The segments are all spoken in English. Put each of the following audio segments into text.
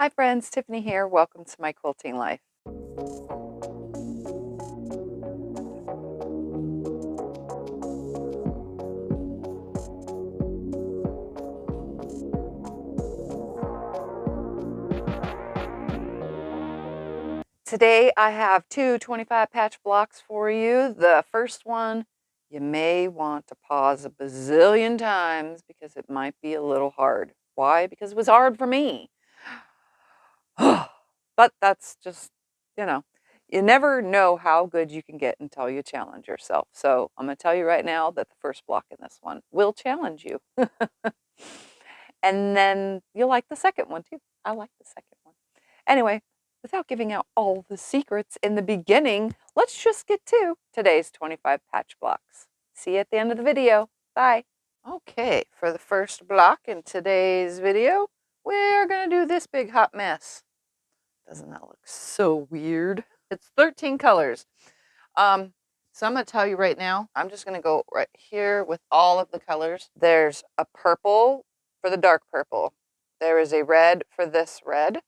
Hi friends, Tiffany here. Welcome to my quilting life. Today I have two 25 patch blocks for you. The first one, you may want to pause a bazillion times because it might be a little hard. Why? Because it was hard for me. But that's just, you never know how good you can get until you challenge yourself. So I'm going to tell you right now that the first block in this one will challenge you. And then you'll like the second one too. I like the second one. Anyway, without giving out all the secrets in the beginning, let's just get to today's 25 patch blocks. See you at the end of the video. Bye. Okay, for the first block in today's video, we're going to do this big hot mess. Doesn't that look so weird? It's 13 colors. So I'm going to tell you right now, I'm just going to go right here with all of the colors. There's a purple for the dark purple. There is a red for this red.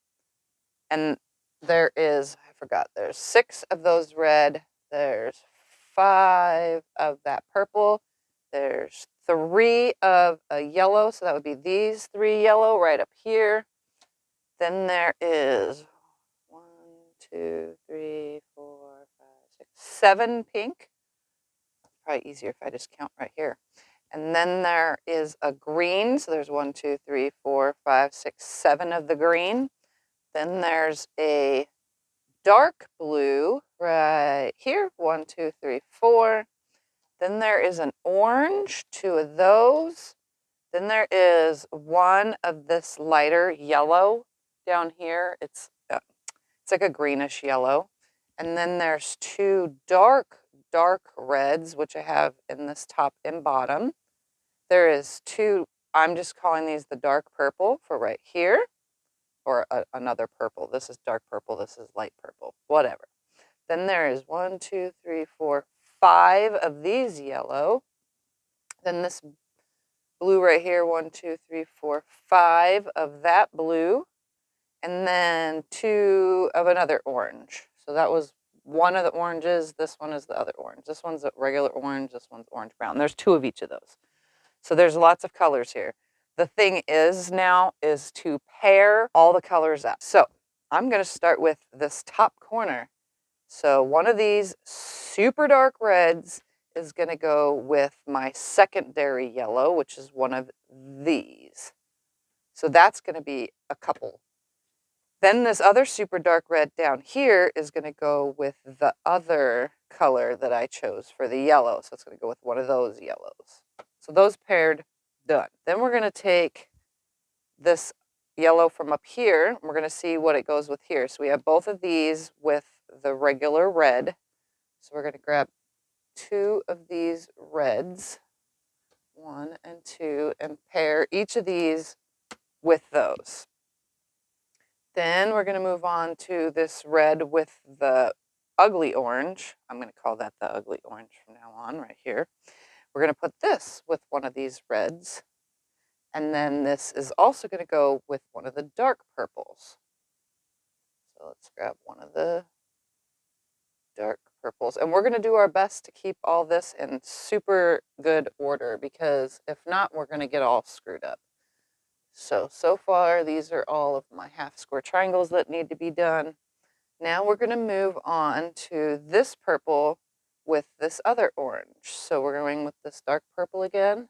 And there is, I forgot, there's 6 of those red. There's 5 of that purple. There's 3 of a yellow. So that would be these 3 yellow right up here. Then there is 1, 2, 3, 4, 5, 6, 7 pink. Probably easier if I just count right here. And then there is a green. So there's 1, 2, 3, 4, 5, 6, 7 of the green. Then there's a dark blue right here. 1, 2, 3, 4. Then there is an orange, 2 of those. Then there is 1 of this lighter yellow down here. It's like a greenish yellow. And then there's 2 dark reds, which I have in this top and bottom. There is 2, I'm just calling these the dark purple for right here, or another purple. This is dark purple, this is light purple, whatever. Then there is 1, 2, 3, 4, 5 of these yellow. Then this blue right here, 1, 2, 3, 4, 5 of that blue. And then 2 of another orange. So that was 1 of the oranges. This one is the other orange. This one's a regular orange. This one's orange brown. There's 2 of each of those. So there's lots of colors here. The thing is now is to pair all the colors up. So I'm going to start with this top corner. So one of these super dark reds is going to go with my secondary yellow, which is one of these. So that's going to be a couple. Then this other super dark red down here is going to go with the other color that I chose for the yellow. So it's going to go with one of those yellows. So those paired, done. Then we're going to take this yellow from up here, and we're going to see what it goes with here. So we have both of these with the regular red. So we're going to grab 2 of these reds, 1 and 2, and pair each of these with those. Then we're going to move on to this red with the ugly orange. I'm going to call that the ugly orange from now on right here. We're going to put this with one of these reds. And then this is also going to go with one of the dark purples. So let's grab one of the dark purples. And we're going to do our best to keep all this in super good order, because if not, we're going to get all screwed up. So far, these are all of my half square triangles that need to be done. Now we're going to move on to this purple with this other orange. So we're going with this dark purple again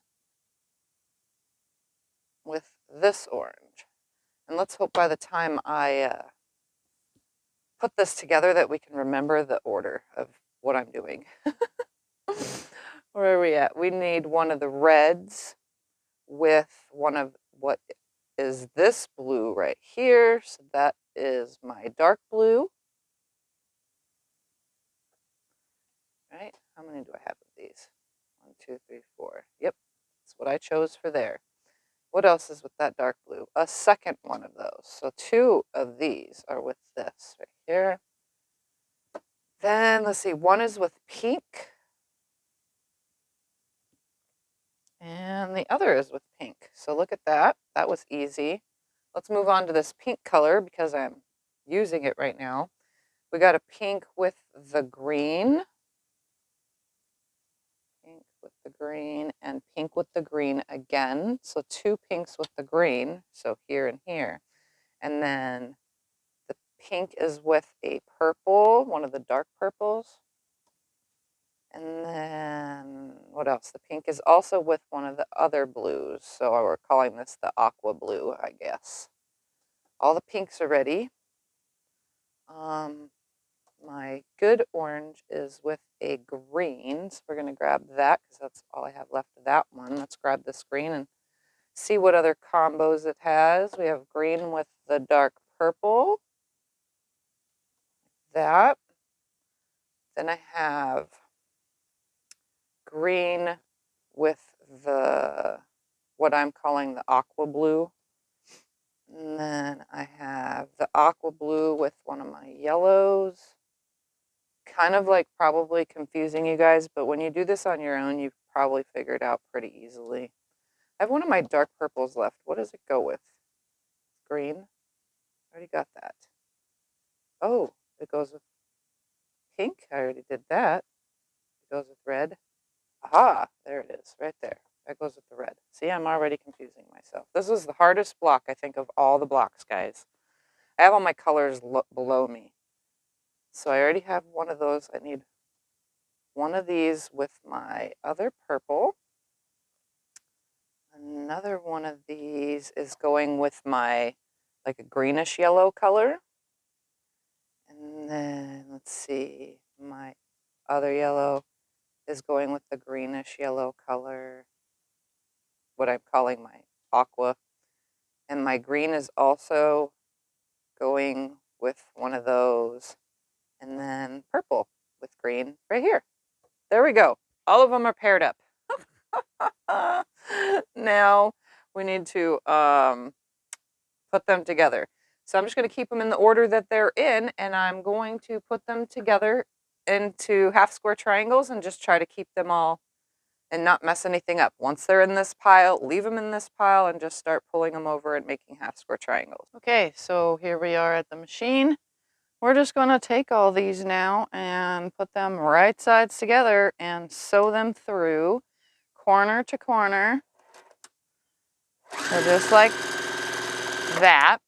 with this orange. And let's hope by the time I put this together that we can remember the order of what I'm doing. Where are we at? We need one of the reds with one of what is this blue right here. So that is my dark blue. Right? How many do I have of these? 1, 2, 3, 4. Yep, that's what I chose for there. What else is with that dark blue? A second one of those. So 2 of these are with this right here. Then let's see, 1 is with pink. And the other is with pink. So look at that. That was easy. Let's move on to this pink color because I'm using it right now. We got a pink with the green. Pink with the green and pink with the green again. So 2 pinks with the green. So here and here. And then the pink is with a purple, one of the dark purples. And then what else? The pink is also with one of the other blues. So we're calling this the aqua blue, I guess. All the pinks are ready. My good orange is with a green. So we're going to grab that because that's all I have left of that one. Let's grab this green and see what other combos it has. We have green with the dark purple. That. Then I have green with the, what I'm calling the aqua blue. And then I have the aqua blue with one of my yellows. Kind of like probably confusing you guys, but when you do this on your own, you probably figure it out pretty easily. I have one of my dark purples left. What does it go with? Green? I already got that. Oh, it goes with pink. I already did that. It goes with red. Aha, there it is, right there. That goes with the red. See, I'm already confusing myself. This is the hardest block, I think, of all the blocks, guys. I have all my colors below me. So I already have one of those. I need one of these with my other purple. Another one of these is going with my, like a greenish yellow color. And then, let's see, my other yellow is going with the greenish yellow color, what I'm calling my aqua. And my green is also going with one of those. And then purple with green right here. There we go. All of them are paired up. Now we need to put them together. So I'm just going to keep them in the order that they're in, and I'm going to put them together into half square triangles and just try to keep them all and not mess anything up. Once they're in this pile, leave them in this pile and just start pulling them over and making half square triangles. Okay, so here we are at the machine. We're just going to take all these now and put them right sides together and sew them through corner to corner. So just like that.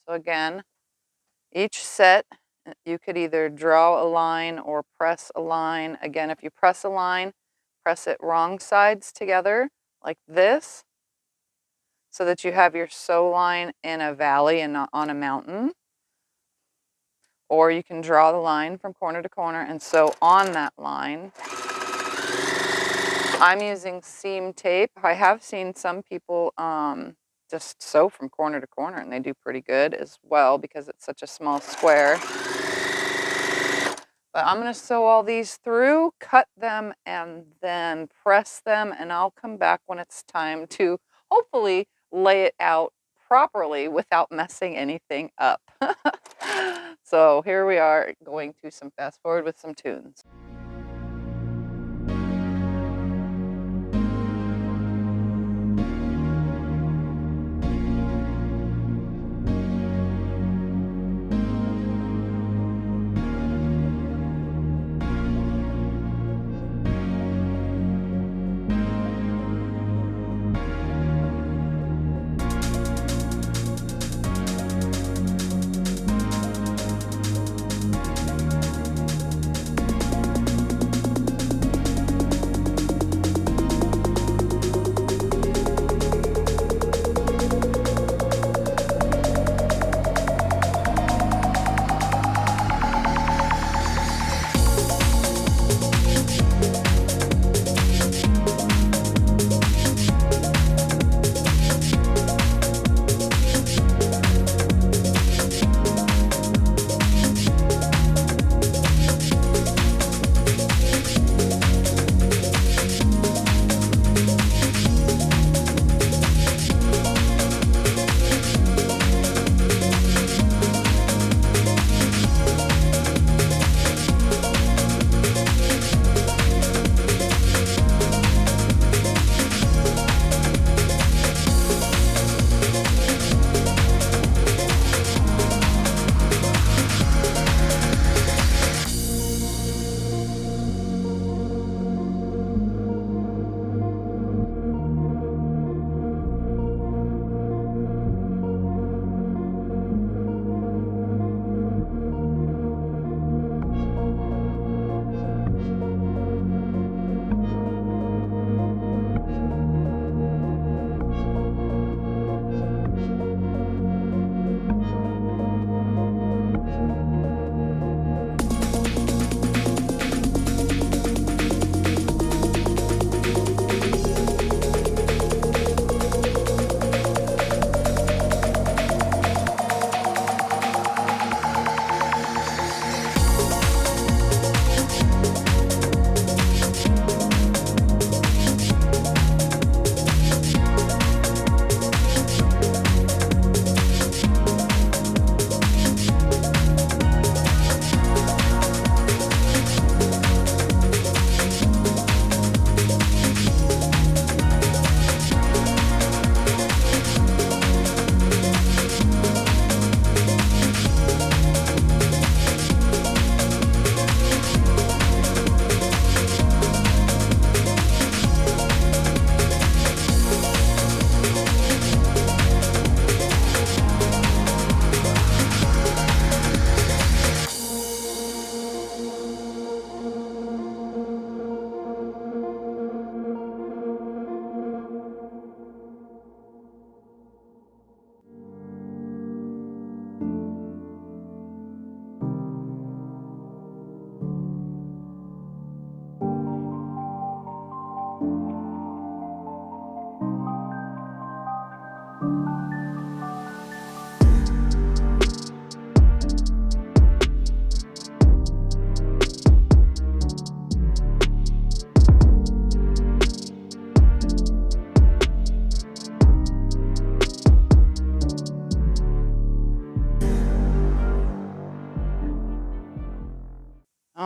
So again, each set, you could either draw a line or press a line. Again, if you press a line, press it wrong sides together like this so that you have your sew line in a valley and not on a mountain. Or you can draw the line from corner to corner and sew on that line. I'm using seam tape. I have seen some people just sew from corner to corner and they do pretty good as well because it's such a small square. But I'm going to sew all these through, cut them, and then press them, and I'll come back when it's time to hopefully lay it out properly without messing anything up. So here we are going to some fast forward with some tunes.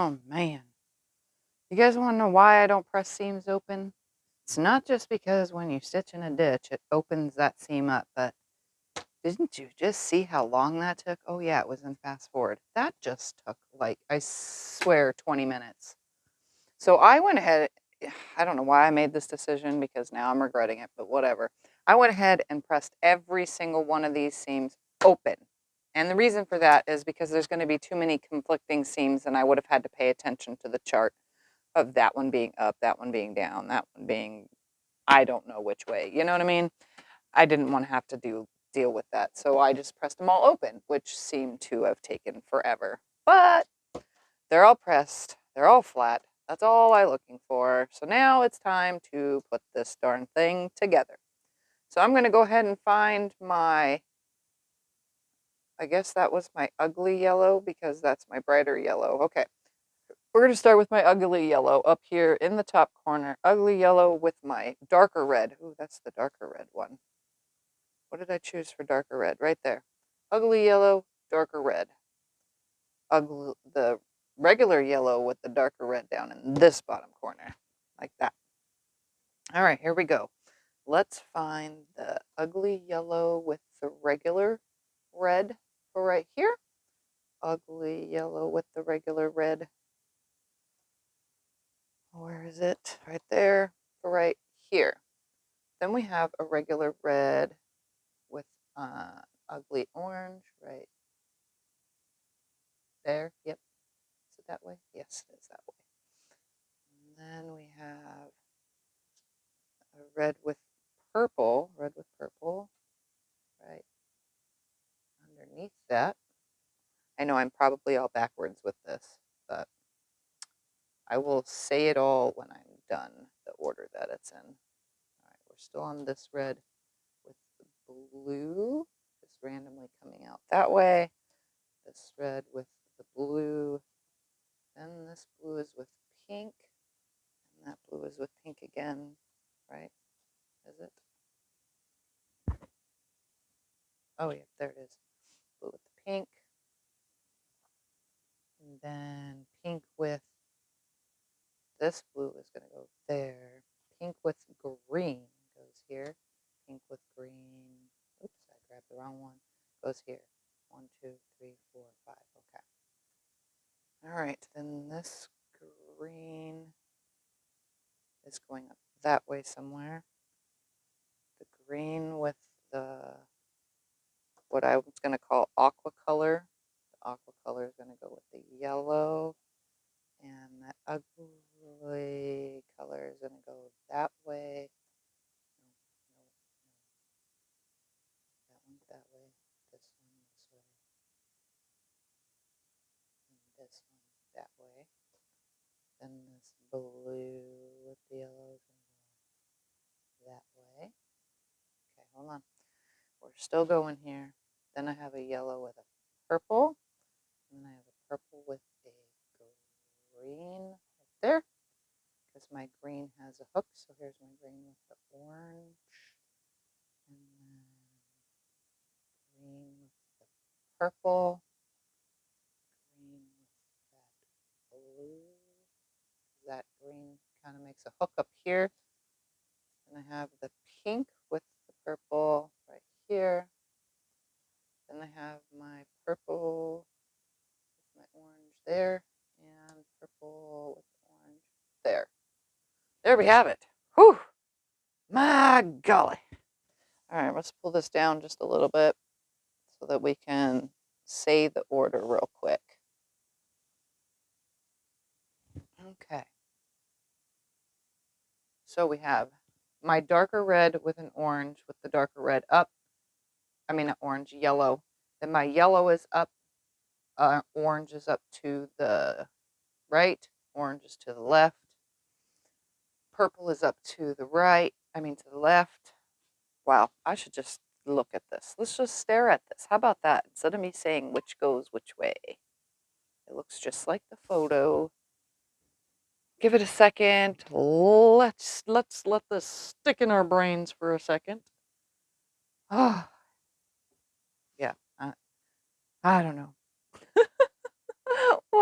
Oh, man. You guys want to know why I don't press seams open? It's not just because when you stitch in a ditch, it opens that seam up, but didn't you just see how long that took? Oh, yeah, it was in fast forward. That just took, like, I swear, 20 minutes. So I went ahead, I don't know why I made this decision because now I'm regretting it, but whatever. I went ahead and pressed every single one of these seams open. And the reason for that is because there's going to be too many conflicting seams and I would have had to pay attention to the chart of that one being up, that one being down, that one being, I don't know which way. You know what I mean? I didn't want to have to deal with that. So I just pressed them all open, which seemed to have taken forever. But they're all pressed. They're all flat. That's all I'm looking for. So now it's time to put this darn thing together. So I'm going to go ahead and find my, I guess that was my ugly yellow because that's my brighter yellow. Okay. We're going to start with my ugly yellow up here in the top corner. Ugly yellow with my darker red. Ooh, that's the darker red one. What did I choose for darker red? Right there. Ugly yellow, darker red. Ugly, the regular yellow with the darker red down in this bottom corner. Like that. All right, here we go. Let's find the ugly yellow with the regular red for right here. Ugly yellow with the regular red. Where is it? Right there for right here. Then we have a regular red with ugly orange right there. Yep. Is it that way? Yes, it is that way. And then we have a red with purple right underneath that. I know I'm probably all backwards with this, but I will say it all when I'm done, the order that it's in. All right, we're still on this red with the blue, just randomly coming out that way. This red with the blue. Then this blue is with pink. And that blue is with pink again, right? Is it? Oh, yeah, there it is. Blue with the pink. And then pink with this blue is going to go there. Pink with green goes here. Pink with green. Oops, I grabbed the wrong one. Goes here. 1, 2, 3, 4, 5. Okay. All right. Then this green is going up that way somewhere. The green with the, what I was going to call aqua color. The aqua color is going to go with the yellow. And that ugly color is going to go that way. No, that one's that way. This one this way. And this one that way. Then this blue with the yellow is going to go that way. Okay, hold on. We're still going here. Then I have a yellow with a purple. And then I have a purple with a green right there. Because my green has a hook. So here's my green with the orange. And then green with the purple. Green with that blue. That green kind of makes a hook up here. And I have the pink with the purple right here. Then I have my purple with my orange there. And purple with orange there. There we have it. Whew. My golly. All right, let's pull this down just a little bit so that we can say the order real quick. Okay. So we have my darker red with an orange with the darker red up. I mean, not orange, yellow. Then my yellow is up. Orange is up to the right. Orange is to the left. Purple is up to the right. I mean, to the left. Wow, I should just look at this. Let's just stare at this. How about that? Instead of me saying which goes which way. It looks just like the photo. Give it a second. Let's let this stick in our brains for a second. Oh, yeah. I don't know.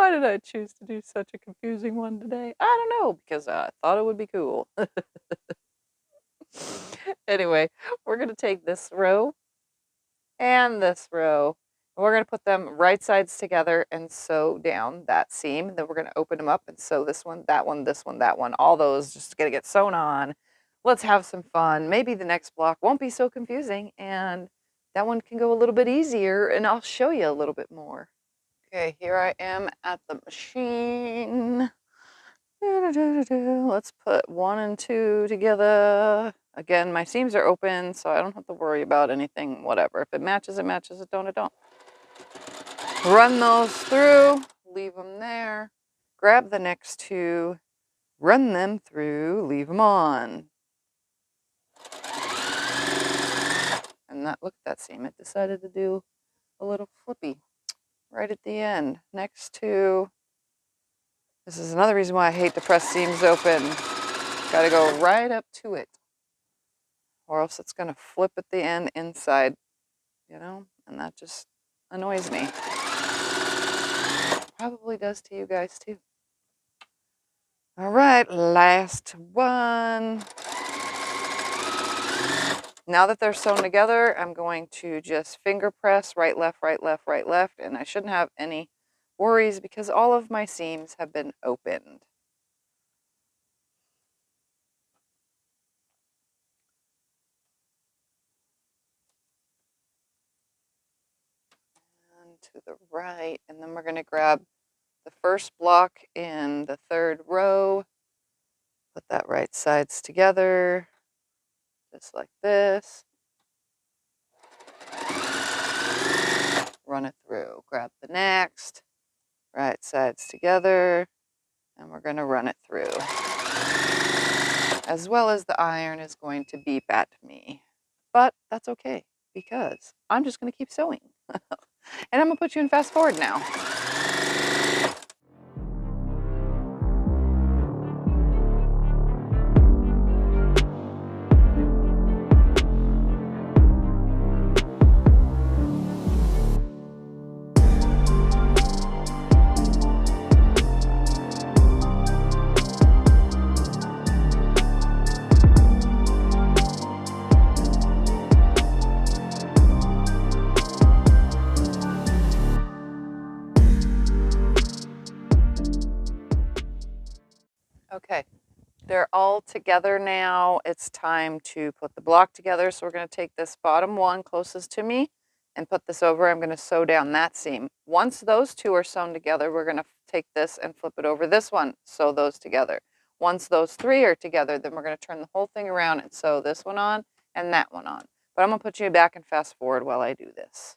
Why did I choose to do such a confusing one today? I don't know, because I thought it would be cool. Anyway, we're going to take this row and this row. And we're going to put them right sides together and sew down that seam. Then we're going to open them up and sew this one, that one, this one, that one. All those just going to get sewn on. Let's have some fun. Maybe the next block won't be so confusing and that one can go a little bit easier and I'll show you a little bit more. Okay, here I am at the machine. Let's put 1 and 2 together. Again, my seams are open, so I don't have to worry about anything, whatever. If it matches, it matches. It don't, it don't. Run those through, leave them there. Grab the next 2, run them through, leave them on. And that, look at that seam. It decided to do a little flippy right at the end. Next 2. This is another reason why I hate to press seams open. Got to go right up to it, or else it's going to flip at the end inside, you know, and that just annoys me. Probably does to you guys too. All right, last one. Now that they're sewn together, I'm going to just finger press right, left, right, left, right, left, and I shouldn't have any worries because all of my seams have been opened. And to the right, and then we're going to grab the first block in the 3rd row, put that right sides together, just like this. Run it through. Grab the next, right sides together, and we're going to run it through. As well as the iron is going to beep at me. But that's okay, because I'm just going to keep sewing. And I'm going to put you in fast forward now. Okay, they're all together now. It's time to put the block together. So we're going to take this bottom one closest to me and put this over. I'm going to sew down that seam. Once those 2 are sewn together, we're going to take this and flip it over this one, sew those together. Once those 3 are together, then we're going to turn the whole thing around and sew this one on and that one on. But I'm going to put you back and fast forward while I do this.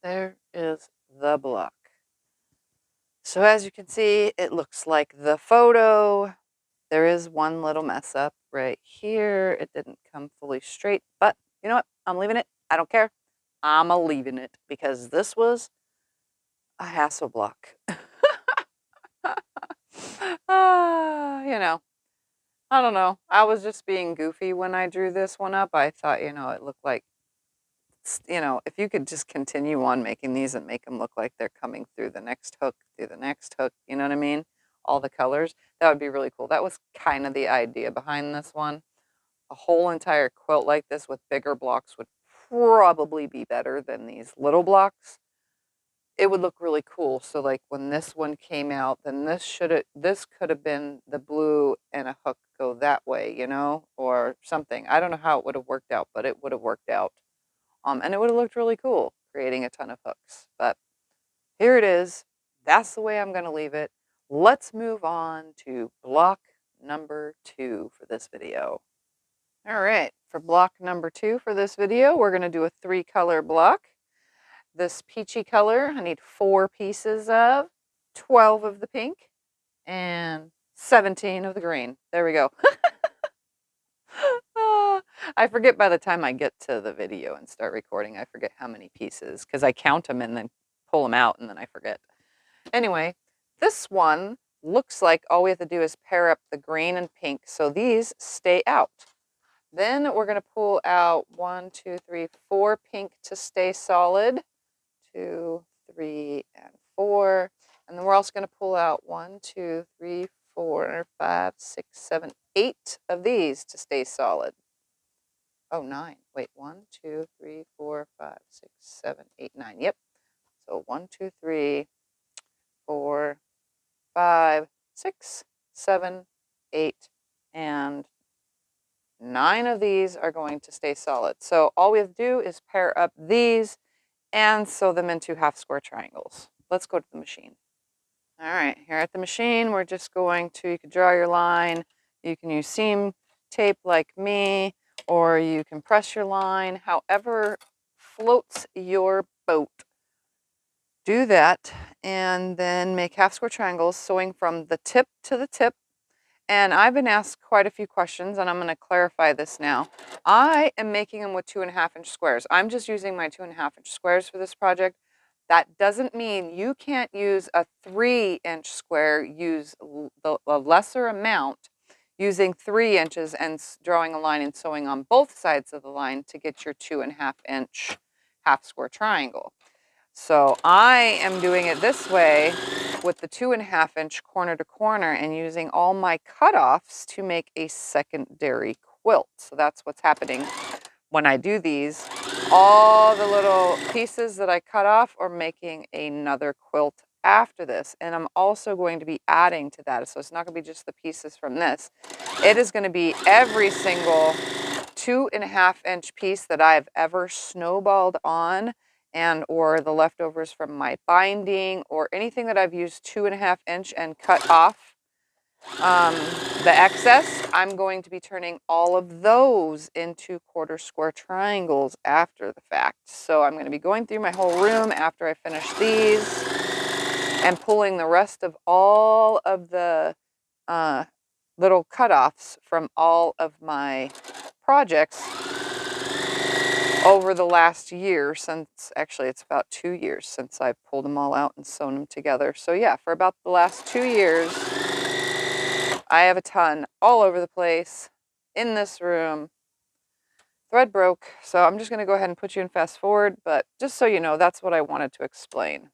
There is the block. So as you can see, it looks like the photo. There is one little mess up right here. It didn't come fully straight, but you know what? I'm leaving it. I don't care. I'm leaving it because this was a hassle block. You know, I don't know. I was just being goofy when I drew this one up. I thought, you know, it looked like, you know, if you could just continue on making these and make them look like they're coming through the next hook, you know what I mean? All the colors, that would be really cool. That was kind of the idea behind this one. A whole entire quilt like this with bigger blocks would probably be better than these little blocks. It would look really cool. So like when this one came out, then this could have been the blue and a hook go that way, you know, or something. I don't know how it would have worked out, but it would have worked out. And it would have looked really cool, creating a ton of hooks. But here it is. That's the way I'm going to leave it. Let's move on to block number 2 for this video. All right, for block number 2 for this video, we're going to do a 3-color block. This peachy color, I need 4 pieces of, 12 of the pink, and 17 of the green. There we go. I forget by the time I get to the video and start recording, I forget how many pieces, because I count them and then pull them out and then I forget. Anyway, this one looks like all we have to do is pair up the green and pink, so these stay out. Then we're going to pull out 1, 2, 3, 4 pink to stay solid. 2, 3, and 4. And then we're also going to pull out 1, 2, 3, 4, 5, 6, 7, 8 of these to stay solid. Oh, 9. Wait, 1, 2, 3, 4, 5, 6, 7, 8, 9. Yep. So 1, 2, 3, 4, 5, 6, 7, 8, and 9 of these are going to stay solid. So all we have to do is pair up these and sew them into half square triangles. Let's go to the machine. All right, here at the machine, we're just going to, you can draw your line, you can use seam tape like me, or you can press your line, however floats your boat. Do that, and then make half square triangles, sewing from the tip to the tip. And I've been asked quite a few questions, and I'm going to clarify this now. I am making them with 2.5-inch squares. I'm just using my 2.5-inch squares for this project. That doesn't mean you can't use a 3-inch square. Use a lesser amount, using 3 inches and drawing a line and sewing on both sides of the line to get your 2.5-inch half square triangle. So I am doing it this way with the 2.5-inch corner to corner and using all my cutoffs to make a secondary quilt. So that's what's happening when I do these. All the little pieces that I cut off are making another quilt after this. And I'm also going to be adding to that. So it's not going to be just the pieces from this. It is going to be every single 2.5-inch piece that I've ever snowballed on, and or the leftovers from my binding, or anything that I've used 2.5-inch and cut off the excess. I'm going to be turning all of those into quarter square triangles after the fact. So I'm going to be going through my whole room after I finish these and pulling the rest of all of the little cutoffs from all of my projects over the last year, since actually it's about 2 years since I pulled them all out and sewn them together. So yeah, for about the last 2 years, I have a ton all over the place in this room. Thread broke, so I'm just going to go ahead and put you in fast forward, but just so you know, that's what I wanted to explain.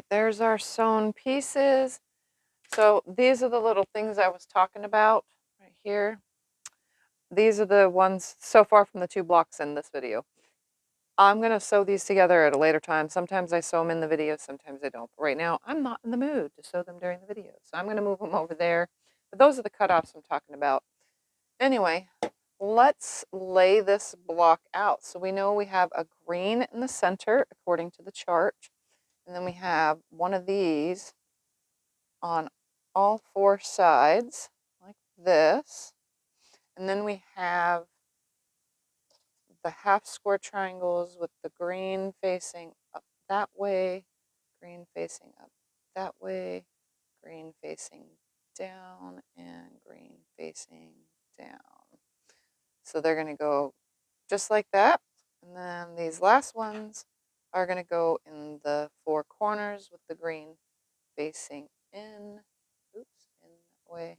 There's our sewn pieces. So these are the little things I was talking about right here. These are the ones so far from the 2 blocks in this video. I'm going to sew these together at a later time. Sometimes I sew them in the video, sometimes I don't. But right now, I'm not in the mood to sew them during the video. So I'm going to move them over there. But those are the cutoffs I'm talking about. Anyway, let's lay this block out. So we know we have a green in the center, according to the chart. And then we have one of these on all 4 sides, like this. And then we have the half square triangles with the green facing up that way, green facing up that way, green facing down, and green facing down. So they're going to go just like that. And then these last ones are going to go in the 4 corners with the green facing in, oops, in that way,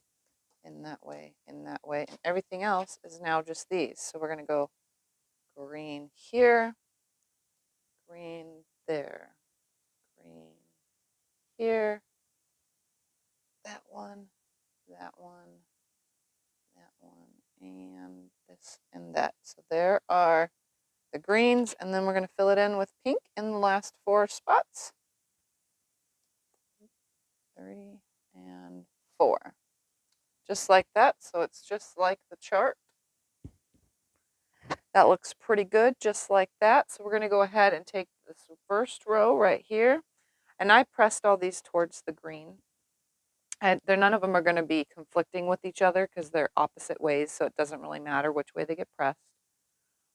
in that way, in that way. And everything else is now just these. So we're going to go green here, green there, green here, that one, that one, that one, and this and that. So there are the greens, and then we're going to fill it in with pink in the last 4 spots. 3 and 4. Just like that. So it's just like the chart. That looks pretty good, just like that. So we're going to go ahead and take this first row right here. And I pressed all these towards the green. And none of them are going to be conflicting with each other because they're opposite ways, so it doesn't really matter which way they get pressed.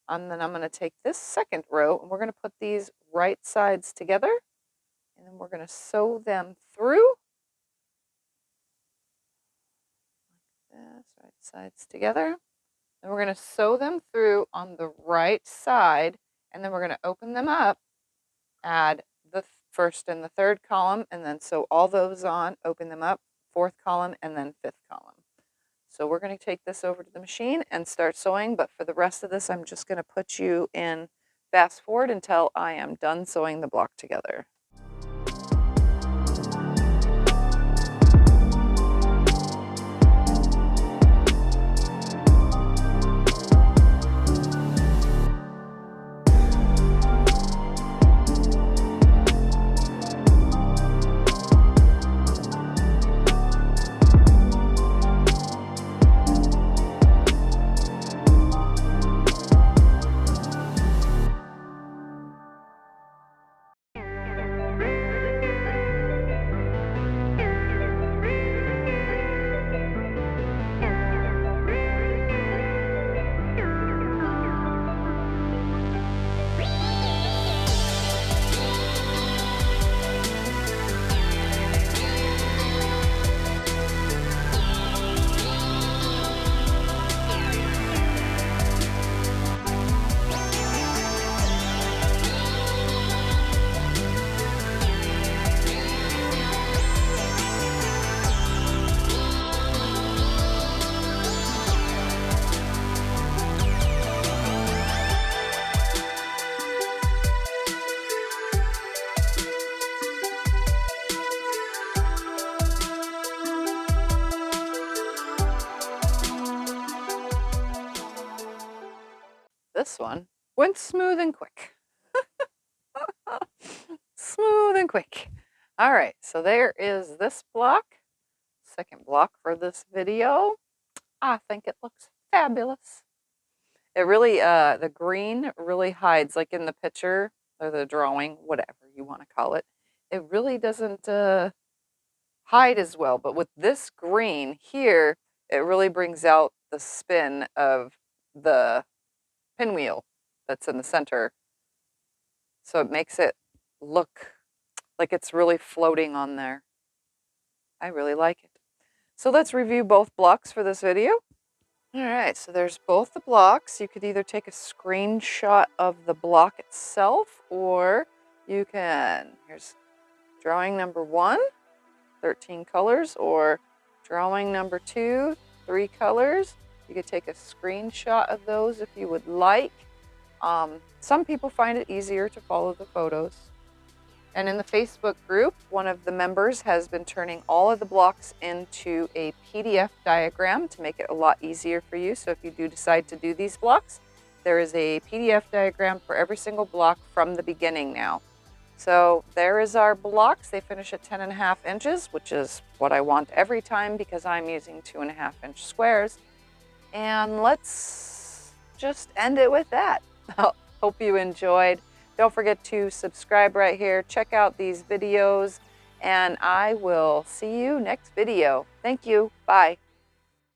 And then I'm going to take this second row, and we're going to put these right sides together. And then we're going to sew them through. Like this, right sides together. And we're going to sew them through on the right side, and then we're going to open them up, add the first and the third column, and then sew all those on, open them up, 4th column, and then 5th column. So we're going to take this over to the machine and start sewing, but for the rest of this, I'm just going to put you in fast forward until I am done sewing the block together. This one went smooth and quick. Smooth and quick. All right, so there is this block. Second block for this video. I think it looks fabulous. It really, the green really hides, like in the picture or the drawing, whatever you want to call it. It really doesn't hide as well, but with this green here, it really brings out the spin of the pinwheel that's in the center. So it makes it look like it's really floating on there. I really like it. So let's review both blocks for this video. All right, so there's both the blocks. You could either take a screenshot of the block itself, or you can, here's drawing number 1, 13 colors, or drawing number 2, 3 colors. You could take a screenshot of those if you would like. Some people find it easier to follow the photos. And in the Facebook group, one of the members has been turning all of the blocks into a PDF diagram to make it a lot easier for you. So if you do decide to do these blocks, there is a PDF diagram for every single block from the beginning now. So there is our blocks. They finish at 10.5 inches, which is what I want every time because I'm using 2.5-inch squares. And let's just end it with that. Hope you enjoyed. Don't forget to subscribe right here. Check out these videos, and I will see you next video. Thank you. Bye.